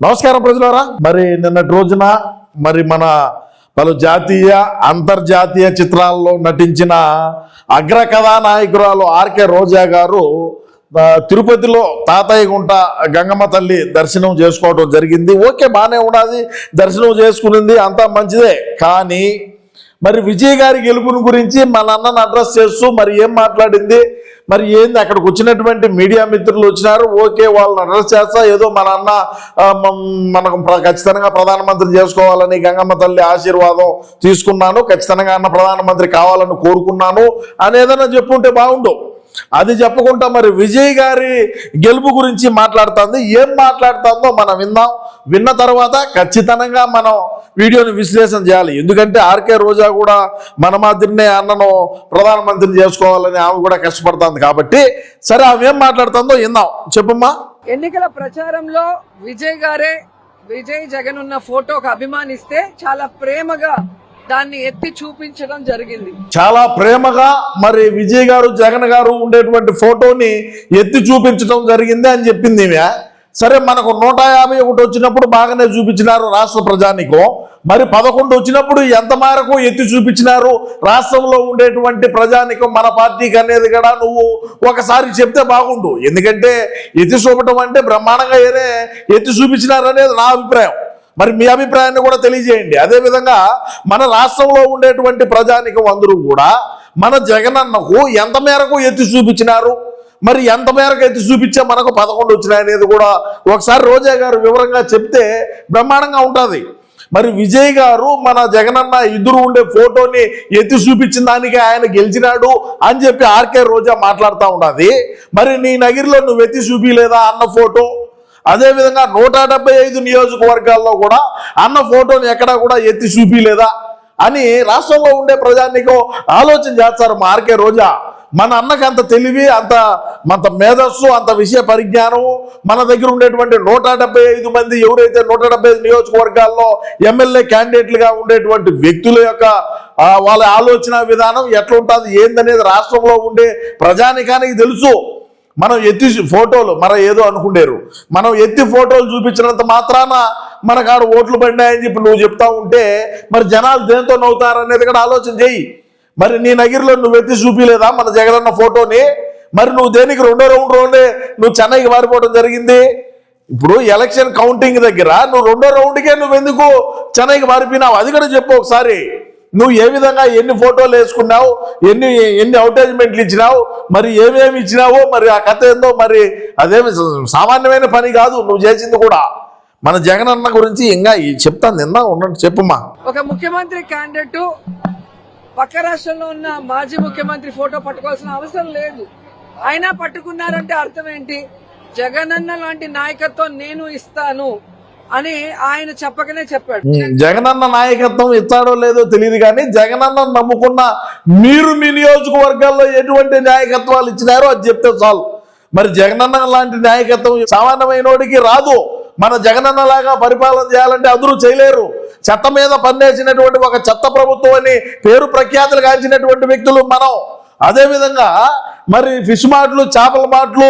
నమస్కారం ప్రజలారా. మరి నిన్నటి రోజున మరి మన పలు జాతీయ అంతర్జాతీయ చిత్రాల్లో నటించిన అగ్ర కథానాయకురాలు ఆర్కే రోజా గారు తిరుపతిలో తాతయ్య గుంట గంగమ్మ తల్లి దర్శనం చేసుకోవడం జరిగింది. ఓకే, బాగానే ఉన్నది, దర్శనం చేసుకునింది, అంతా మంచిదే. కానీ మరి విజయ్ గారి గెలుపుని గురించి మన అన్నను అడ్రస్ చేస్తూ మరి ఏం మాట్లాడింది, మరి ఏంది అక్కడికి వచ్చినటువంటి మీడియా మిత్రులు వచ్చినారు, ఓకే వాళ్ళని అడ్రస్ చేస్తా, ఏదో మన అన్న మనకు ఖచ్చితంగా ప్రధానమంత్రి చేసుకోవాలని గంగమ్మ తల్లి ఆశీర్వాదం తీసుకున్నాను, ఖచ్చితంగా అన్న ప్రధానమంత్రి కావాలని కోరుకున్నాను అని ఏదైనా చెప్పుంటే బాగుండు. అది చెప్పకుండా మరి విజయ్ గారి గెలుపు గురించి మాట్లాడుతుంది. ఏం మాట్లాడుతుందో మనం విందాం. విన్న తర్వాత ఖచ్చితంగా మనం వీడియోని విశ్లేషణ చేయాలి. ఎందుకంటే ఆర్కే రోజా కూడా మన మాదిరినే అన్నను ప్రధానమంత్రిని చేసుకోవాలని ఆమె కూడా కష్టపడుతుంది కాబట్టి, సరే ఆమె ఏం మాట్లాడుతుందో విందాం. చెప్పమ్మా. ఎన్నికల ప్రచారంలో విజయ్ జగన్ ఉన్న ఫోటోకు అభిమానిస్తే చాలా ప్రేమగా దాన్ని ఎత్తి చూపించడం జరిగింది. చాలా ప్రేమగా మరి విజయ్ గారు జగన్ గారు ఉండేటువంటి ఫోటోని ఎత్తి చూపించడం జరిగింది అని చెప్పింది ఈమె. సరే, మనకు 151 వచ్చినప్పుడు బాగానే చూపించినారు రాష్ట్ర ప్రజానికం. మరి 11 వచ్చినప్పుడు ఎంత మేరకు ఎత్తి చూపించినారు రాష్ట్రంలో ఉండేటువంటి ప్రజానికం మన పార్టీకి అనేది కూడా నువ్వు ఒకసారి చెప్తే బాగుండు. ఎందుకంటే ఎత్తి చూపటం అంటే బ్రహ్మాండంగా ఎత్తి చూపించినారు అనేది నా అభిప్రాయం. మరి మీ అభిప్రాయాన్ని కూడా తెలియజేయండి. అదేవిధంగా మన రాష్ట్రంలో ఉండేటువంటి ప్రజానికం అందరూ కూడా మన జగనన్నకు ఎంత మేరకు ఎత్తి చూపించినారు, మరి ఎంత మేరకు ఎత్తి చూపించే మనకు 11 వచ్చినాయి అనేది కూడా ఒకసారి రోజా గారు వివరంగా చెప్తే బ్రహ్మాండంగా ఉంటుంది. మరి విజయ్ గారు మన జగనన్న ఇద్దరు ఉండే ఫోటోని ఎత్తి చూపించిన దానికి ఆయన గెలిచినాడు అని చెప్పి ఆర్కే రోజా మాట్లాడుతూ ఉన్నది. మరి నీ నగిరిలో నువ్వు ఎత్తి చూపించలేదా అన్న ఫోటో? అదేవిధంగా 175 నియోజకవర్గాల్లో కూడా అన్న ఫోటోని ఎక్కడా కూడా ఎత్తి చూపించలేదా అని రాష్ట్రంలో ఉండే ప్రజానికం ఆలోచన చేస్తారు. మా ఆర్కే రోజా మన అన్నకి అంత తెలివి, అంత మేధస్సు, అంత విషయ పరిజ్ఞానం మన దగ్గర ఉండేటువంటి 175 మంది ఎవరైతే 175 నియోజకవర్గాల్లో ఎమ్మెల్యే క్యాండిడేట్లుగా ఉండేటువంటి వ్యక్తుల యొక్క వాళ్ళ ఆలోచన విధానం ఎట్లుంటుంది ఏందనేది రాష్ట్రంలో ఉండే ప్రజానికానికి తెలుసు. మనం ఎత్తి ఫోటోలు ఏదో అనుకుంటారు, మనం ఎత్తి ఫోటోలు చూపించినంత మాత్రాన మనకాడు ఓట్లు పడినాయని చెప్పి నువ్వు చెప్తా ఉంటే మరి జనాలు దేంతో నవ్వుతారనేది కూడా ఆలోచన చెయ్యి. మరి నీ నగిరిలో నువ్వు ఎత్తి చూపించలేదా మన జగనన్న ఫోటోని? మరి నువ్వు దేనికి రెండో రౌండ్లోనే నువ్వు చెన్నైకి మారిపోవడం జరిగింది. ఇప్పుడు ఎలక్షన్ కౌంటింగ్ దగ్గర నువ్వు రెండో రౌండ్కే నువ్వు ఎందుకు చెన్నైకి మారిపోయినావు అది కూడా చెప్పు ఒకసారి. నువ్వు ఏ విధంగా ఎన్ని ఫోటోలు వేసుకున్నావు, ఎన్ని అడ్వర్టైజ్మెంట్లు ఇచ్చినావు, మరి ఏమేమి ఇచ్చినావో మరి ఆ కథ ఏందో మరి అదేమి సామాన్యమైన పని కాదు నువ్వు చేసింది కూడా. మన జగనన్న గురించి ఇంకా చెప్తాను నిన్న ఉన్నట్టు చెప్పమ్మా. ఒక ముఖ్యమంత్రి క్యాండిడేట్ పక్క రాష్ట్రంలో ఉన్న మాజీ ముఖ్యమంత్రి ఫోటో పట్టుకోవాల్సిన అవసరం లేదు. అయినా పట్టుకున్నారంటే అర్థం ఏంటి? జగనన్న లాంటి నాయకత్వం నేను ఇస్తాను అని ఆయన చెప్పకనే చెప్పాడు. జగనన్న నాయకత్వం ఇస్తాడో లేదో తెలియదు కానీ జగనన్న నమ్ముకున్న మీరు మీ నియోజకవర్గాల్లో ఎటువంటి నాయకత్వాలు ఇచ్చినారో అది చెప్తే చాలు. మరి జగనన్న లాంటి నాయకత్వం సామాన్యమైనోడికి రాదు. మన జగనన్న లాగా పరిపాలన చేయాలంటే అందరూ చేయలేరు. చెత్త మీద పన్నేసినటువంటి ఒక చెత్త ప్రభుత్వం అని పేరు ప్రఖ్యాతులు గాంచినటువంటి వ్యక్తులు మనం. అదేవిధంగా మరి ఫిష్ మార్ట్లు, చేపల మార్ట్లు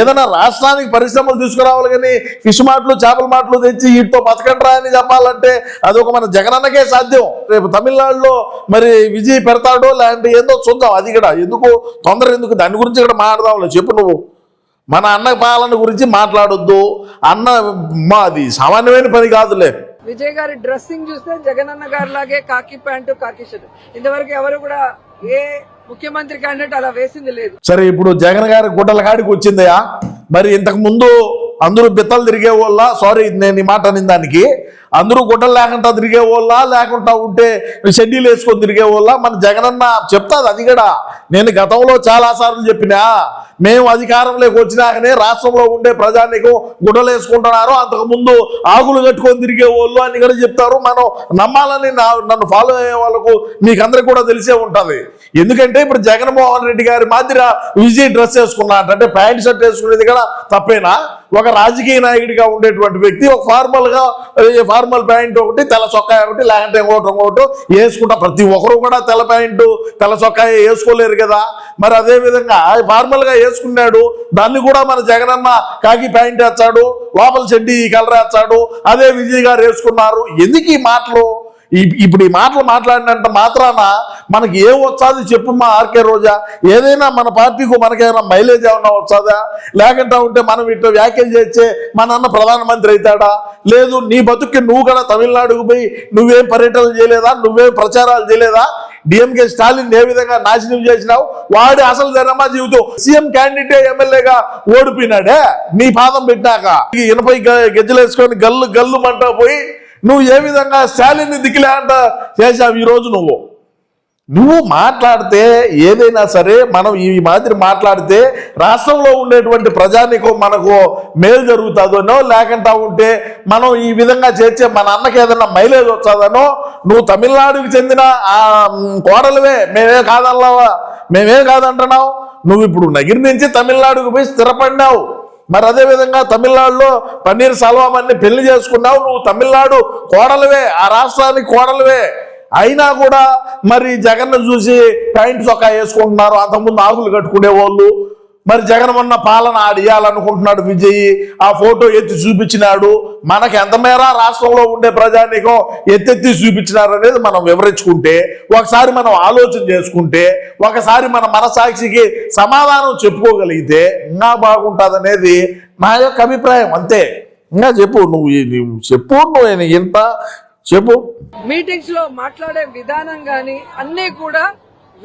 ఏదైనా రాష్ట్రానికి పరిశ్రమలు తీసుకురావాలి కానీ ఫిష్ మార్ట్లు, చేపల మార్ట్లు తెచ్చి వీటితో బతకండ్రా అని చెప్పాలంటే అదొక మన జగనన్నకే సాధ్యం. రేపు తమిళనాడులో మరి విజయ్ పెడతాడో లాంటి ఏందో చూద్దాం. అది కూడా ఎందుకు తొందర, ఎందుకు దాని గురించి ఇక్కడ మాట్లాడదాంలే. చెప్పు నువ్వు. మన అన్న పాలన గురించి మాట్లాడొద్దు అన్న, అది సామాన్యమైన పని కాదులే. విజయ్ గారి డ్రెస్సింగ్ చూస్తే జగనన్న గారి లాగే కాకి ప్యాంటు, కాకి షర్ట్. ఇంతవరకు ఎవరు కూడా ఏ ముఖ్యమంత్రి క్యాండిడేట్ అలా వేసింది లేదు. సరే, ఇప్పుడు జగన్ గారి గుడ్డల కాడికి వచ్చిందయా. మరి ఇంతకు ముందు అందరూ బిత్తలు తిరిగే వాళ్ళ, సారీ నేను ఈ మాట అనిన దానికి, అందరూ గుడ్డలు లేకుండా తిరిగే వాళ్ళ, లేకుండా ఉంటే షెడ్యూల్ వేసుకొని తిరిగే వాళ్ళ మన జగనన్న చెప్తాది. అది కూడా నేను గతంలో చాలా సార్లు చెప్పినా, మేము అధికారంలోకి వచ్చినాకనే రాష్ట్రంలో ఉండే ప్రజానికం గుడ్డలు వేసుకుంటున్నారు, అంతకుముందు ఆకులు కట్టుకొని తిరిగే వాళ్ళు అని కూడా చెప్తారు. మనం నమ్మాలని నన్ను ఫాలో అయ్యే వాళ్ళకు మీకు అందరికి కూడా తెలిసే ఉంటుంది. ఎందుకంటే ఇప్పుడు జగన్మోహన్ రెడ్డి గారి మాదిరి విజయ్ డ్రెస్ వేసుకున్నా అంటే ప్యాంట్ షర్ట్ వేసుకునేది కూడా తప్పేనా? ఒక రాజకీయ నాయకుడిగా ఉండేటువంటి వ్యక్తి ఒక ఫార్మల్ ప్యాంట్ ఒకటి తెల్ల చొక్కా ఒకటి లేకుంటే ఇంకోటి వేసుకుంటా. ప్రతి ఒక్కరు కూడా తెల్ల ప్యాంటు తెల్ల చొక్కా వేసుకోలేరు కదా. మరి అదే విధంగా ఫార్మల్ గా వేసుకున్నాడు, దాన్ని కూడా మన జగనన్న కాకి ప్యాంట్ వేస్తాడు, లోపల చెడ్డి కలర్ వేస్తాడు. అదే విజయ్ గారు వేసుకున్నారు. ఎందుకు ఈ మాటలు? ఇప్పుడు ఈ మాటలు మాట్లాడినంత మాత్రాన మనకి ఏం వచ్చాది చెప్పు మా ఆర్కే రోజా? ఏదైనా మన పార్టీకు మనకేమైనా మైలేజ్ ఏమన్నా వచ్చాదా? లేకుంటే ఉంటే మనం ఇట్లా వ్యాఖ్యలు చేస్తే మన అన్న ప్రధానమంత్రి అవుతాడా? లేదు, నీ బతుక్కి నువ్వు కూడా తమిళనాడుకు పోయి నువ్వేం పర్యటనలు చేయలేదా? నువ్వేం ప్రచారాలు చేయలేదా? డిఎంకే స్టాలిన్ ఏ విధంగా నాశనం చేసినావు? వాడి అసలు జనమా జీవితం సీఎం క్యాండిడేట్ ఎమ్మెల్యేగా ఓడిపోయినాడే నీ పాదం పెట్టాక. ఇనపై గెజ్జలు వేసుకొని గల్లు మంట పోయి నువ్వు ఏ విధంగా స్టాలిన్ దిక్కులేంట చేశావు. ఈరోజు నువ్వు మాట్లాడితే ఏదైనా సరే మనం ఈ మాదిరి మాట్లాడితే రాష్ట్రంలో ఉండేటువంటి ప్రజానికం మనకు మేలు జరుగుతుందనో, లేకుండా ఉంటే మనం ఈ విధంగా చేర్చే మన అన్నకి ఏదైనా మైలేజ్ వచ్చాదనో, నువ్వు తమిళనాడుకి చెందిన కోడలువే, మేమేం కాదంటున్నావు. నువ్వు ఇప్పుడు నగిరి నుంచి తమిళనాడుకు పోయి స్థిరపడినావు. మరి అదే విధంగా తమిళనాడులో పన్నీర్ సెల్వమని పెళ్లి చేసుకున్నావు. నువ్వు తమిళనాడు కోడలువే, ఆ రాష్ట్రానికి కోడలువే. అయినా కూడా మరి జగన్ చూసి ప్యాంట్ చొక్కా వేసుకుంటున్నారు. అంతకుముందు ఆకులు కట్టుకునే వాళ్ళు. మరి జగన్ మొన్న పాలన ఆడియాలనుకుంటున్నాడు విజయ్. ఆ ఫోటో ఎత్తి చూపించినాడు. మనకి ఎంత మేర రాష్ట్రంలో ఉండే ప్రజానీకం ఎత్తెత్తి చూపించినారు అనేది మనం వివరించుకుంటే, ఒకసారి మనం ఆలోచన చేసుకుంటే, ఒకసారి మన మనసాక్షికి సమాధానం చెప్పుకోగలిగితే ఇంకా బాగుంటుంది అనేది నా యొక్క అభిప్రాయం. అంతే. ఇంకా చెప్పు, నువ్వు చెప్పు, నువ్వు ఎంత చెప్పు. మీటింగ్స్ లో మాట్లాడే విధానం గాని అన్ని కూడా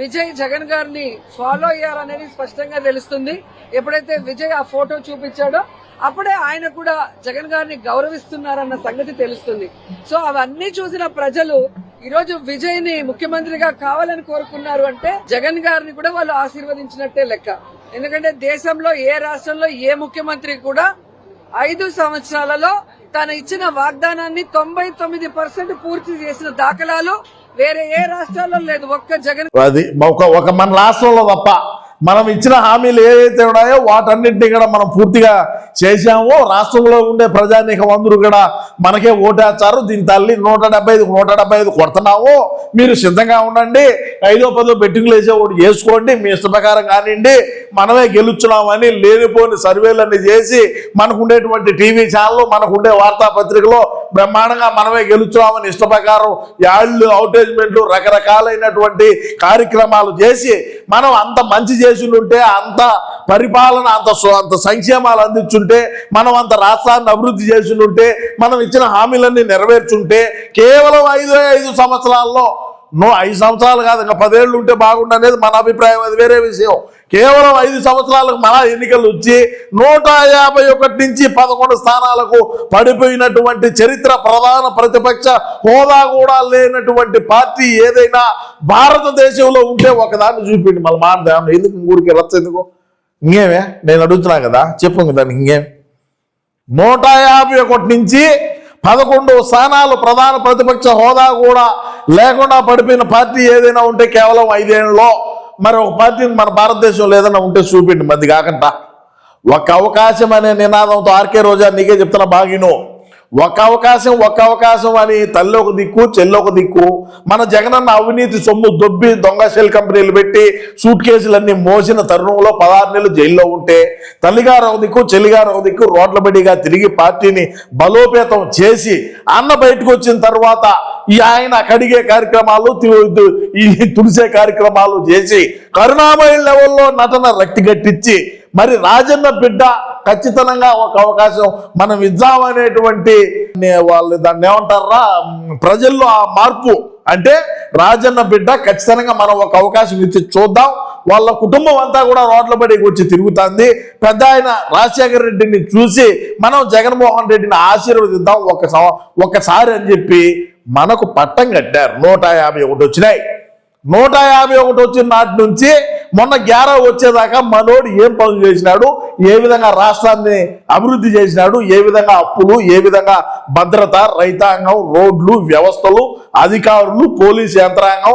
విజయ్ జగన్ గారిని ఫాలో అయ్యారనేది స్పష్టంగా తెలుస్తుంది. ఎప్పుడైతే విజయ్ ఆ ఫోటో చూపించాడో అప్పుడే ఆయన కూడా జగన్ గారిని గౌరవిస్తున్నారన్న సంగతి తెలుస్తుంది. సో అవన్నీ చూసిన ప్రజలు ఈరోజు విజయ్ ని ముఖ్యమంత్రిగా కావాలని కోరుకున్నారు అంటే జగన్ గారిని కూడా వాళ్ళు ఆశీర్వదించినట్టే లెక్క. ఎందుకంటే దేశంలో ఏ రాష్ట్రంలో ఏ ముఖ్యమంత్రి కూడా 5 సంవత్సరాలలో తాను ఇచ్చిన వాగ్దానాన్ని 99% పూర్తి చేసిన దాఖలాలు వేరే ఏ రాష్ట్రాల్లో లేదు. ఒక్క జగన్ అది ఒక మన రాష్ట్రంలో తప్ప మనం ఇచ్చిన హామీలు ఏవైతే ఉన్నాయో వాటన్నింటినీ కూడా మనం పూర్తిగా చేశాము. రాష్ట్రంలో ఉండే ప్రజానీకం అందరూ కూడా మనకే ఓటేస్తారు. దీని తల్లి 175 కొడుతున్నాము, మీరు సిద్ధంగా ఉండండి, 5-10 బెట్టింగ్లు వేసే ఒకటి చేసుకోండి, మీ ఇష్ట ప్రకారం కానివ్వండి, మనమే గెలుచున్నామని లేనిపోని సర్వేలన్నీ చేసి మనకుండేటువంటి టీవీ ఛానల్, మనకుండే వార్తాపత్రికలో బ్రహ్మాండంగా మనమే గెలుచున్నామని ఇష్ట ప్రకారం యాళ్ళు అవుటేజ్మెంట్లు రకరకాలైనటువంటి కార్యక్రమాలు చేసి మనం అంత మంచి చేసి ఉంటే, అంత పరిపాలన అంత సంక్షేమాలు అందించుంటే, మనం అంత రాష్ట్రాన్ని అభివృద్ధి చేసి ఉంటే, మనం ఇచ్చిన హామీలన్నీ నెరవేర్చుంటే, కేవలం 5 సంవత్సరాల్లో 5 సంవత్సరాలు కాదు ఇంకా 10 ఏళ్ళు ఉంటే బాగుండనేది మన అభిప్రాయం. అది వేరే విషయం. కేవలం 5 సంవత్సరాలకు మన ఎన్నికలు వచ్చి 151 నుంచి 11 స్థానాలకు పడిపోయినటువంటి చరిత్ర, ప్రధాన ప్రతిపక్ష హోదా కూడా లేనటువంటి పార్టీ ఏదైనా భారతదేశంలో ఉంటే ఒకదాన్ని చూపిండి. మళ్ళీ మాట్లాడదాం ఎందుకు ఊరికి రచ్చ ఎందుకు? ఇంకేమే నేను అడుగుతున్నా కదా, చెప్పు దానికి ఇంకేం. 151 నుంచి 11 స్థానాలు ప్రధాన ప్రతిపక్ష హోదా కూడా లేకుండా పడిపోయిన పార్టీ ఏదైనా ఉంటే కేవలం 5 ఏళ్ళలో మరి ఒక పార్టీని మన భారతదేశంలో ఏదైనా ఉంటే చూపిండి. మంది కాకుండా ఒక అవకాశం అనే నినాదంతో ఆర్కే రోజా నీకే చెప్తున్నా బాగిను. ఒక అవకాశం అని తల్లి ఒక దిక్కు, చెల్లి ఒక దిక్కు. మన జగనన్న అవినీతి సొమ్ము దొబ్బి దొంగ షెల్ కంపెనీలు పెట్టి సూట్ కేసులన్నీ మోసిన తరుణంలో 16 నెలలు జైల్లో ఉంటే, తల్లిగారు ఒక దిక్కు, చెల్లిగారు ఒక దిక్కు రోడ్ల బడిగా తిరిగి పార్టీని బలోపేతం చేసి అన్న బయటకు వచ్చిన తర్వాత ఈ ఆయన కడిగే కార్యక్రమాలు, ఈ తుడిసే కార్యక్రమాలు చేసి కరుణామయ లెవెల్లో నటన రక్తి గట్టించి మరి రాజన్న బిడ్డ ఖచ్చితంగా ఒక అవకాశం మనం ఇద్దామనేటువంటి వాళ్ళు దాన్ని ఏమంటారా ప్రజల్లో ఆ మార్పు అంటే రాజన్న బిడ్డ ఖచ్చితంగా మనం ఒక అవకాశం ఇచ్చి చూద్దాం. వాళ్ళ కుటుంబం అంతా కూడా రోడ్ల బడికి వచ్చి తిరుగుతుంది. పెద్ద ఆయన రాజశేఖర రెడ్డిని చూసి మనం జగన్మోహన్ రెడ్డిని ఆశీర్వదిద్దాం ఒకసారి అని చెప్పి మనకు పట్టం కట్టారు. 151 వచ్చినాయి. 151 వచ్చిన నాటి నుంచి మొన్న 11 వచ్చేదాకా మనోడు ఏం పనులు చేసినాడు, ఏ విధంగా రాష్ట్రాన్ని అభివృద్ధి చేసినాడు, ఏ విధంగా అప్పులు, ఏ విధంగా భద్రత, రైతాంగం, రోడ్లు, వ్యవస్థలు, అధికారులు, పోలీసు యంత్రాంగం,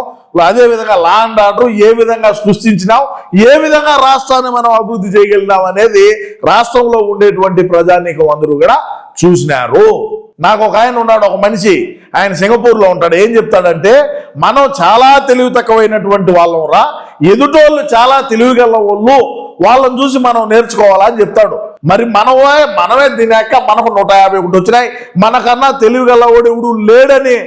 అదే విధంగా లా అండ్ ఆర్డర్ ఏ విధంగా సృష్టించినాం, ఏ విధంగా రాష్ట్రాన్ని మనం అభివృద్ధి చేయగలిగినాం అనేది రాష్ట్రంలో ఉండేటువంటి ప్రజానీకం అందరూ కూడా చూసినారు. నాకు ఒక ఆయన ఉన్నాడు, ఒక మనిషి, ఆయన సింగపూర్లో ఉంటాడు. ఏం చెప్తాడంటే, మనం చాలా తెలివి తక్కువైనటువంటి వాళ్ళం రా, ఎదుటోళ్ళు చాలా తెలివిగల వాళ్ళు, వాళ్ళని చూసి మనం నేర్చుకోవాలా అని చెప్తాడు. మరి మనమే తినాక మనకు 151 వచ్చినాయి, మనకన్నా తెలివిగలవాడు ఎవడు లేడని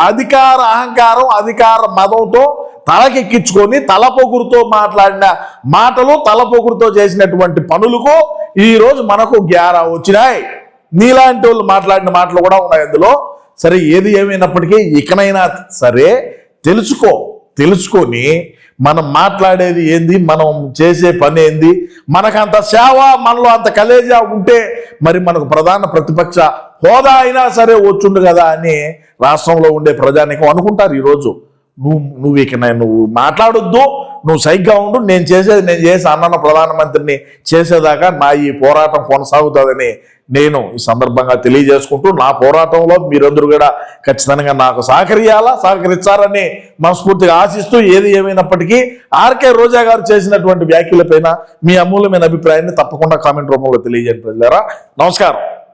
అధికార అహంకారం, అధికార మదంతో తలకెక్కించుకొని తలపొగురుతో మాట్లాడిన మాటలు, తలపొగురుతో చేసినటువంటి పనులకు ఈరోజు మనకు 11 వచ్చినాయి. నీలాంటి వాళ్ళు మాట్లాడిన మాటలు కూడా ఉన్నాయి అందులో. సరే, ఏది ఏమైనప్పటికీ ఇకనైనా సరే తెలుసుకొని మనం మాట్లాడేది ఏంది, మనం చేసే పని ఏంది, మనకంత సేవ, మనలో అంత కలేజా ఉంటే మరి మనకు ప్రధాన ప్రతిపక్ష హోదా అయినా సరే వచ్చుండు కదా అని రాష్ట్రంలో ఉండే ప్రజానీకం అనుకుంటారు. ఈరోజు నువ్వు ఇక నువ్వు మాట్లాడొద్దు, నువ్వు సైగ్గా ఉండు, నేను చేసి అన్న ప్రధానమంత్రిని చేసేదాకా నా ఈ పోరాటం కొనసాగుతుందని నేను ఈ సందర్భంగా తెలియజేసుకుంటూ, నా పోరాటంలో మీరందరూ కూడా ఖచ్చితంగా నాకు సహకరిస్తారని మనస్ఫూర్తిగా ఆశిస్తూ, ఏది ఏమైనప్పటికీ ఆర్కే రోజా గారు చేసినటువంటి వ్యాఖ్యలపైన మీ అమూల్యమైన అభిప్రాయాన్ని తప్పకుండా కామెంట్ రూపంలో తెలియజేయండి ప్రజలారా. నమస్కారం.